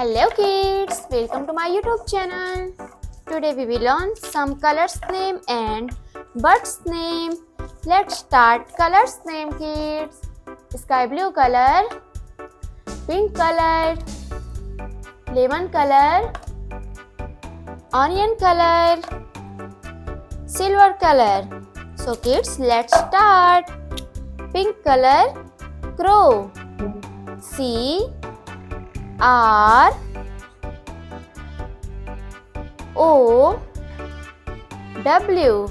Hello kids, welcome to my YouTube channel. Today we will learn some colors name and birds name. Let's start colors name kids. Sky blue color, pink color, lemon color, onion color, silver color. So kids, let's start. Pink color, crow. C R O W.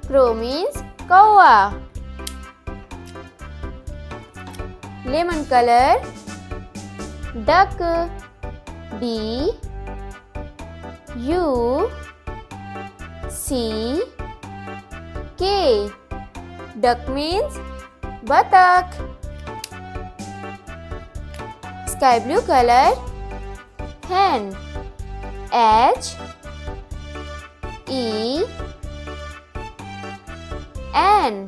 Crow means kawa. Lemon color, duck. D U C K. Duck means buttock. Sky blue color, hen. H E N.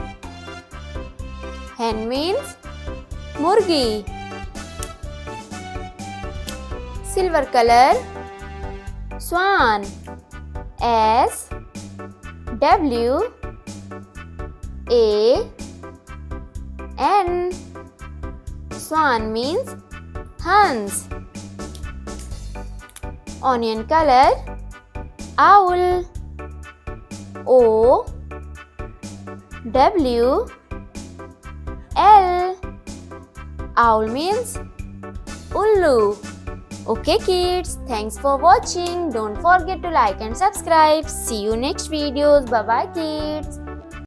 Hen means murgi. Silver color, swan. S W A N. Swan means Hans. Onion color, owl. O W L. Owl means ullu. Okay kids, thanks for watching. Don't forget to like and subscribe. See you next videos. Bye bye kids.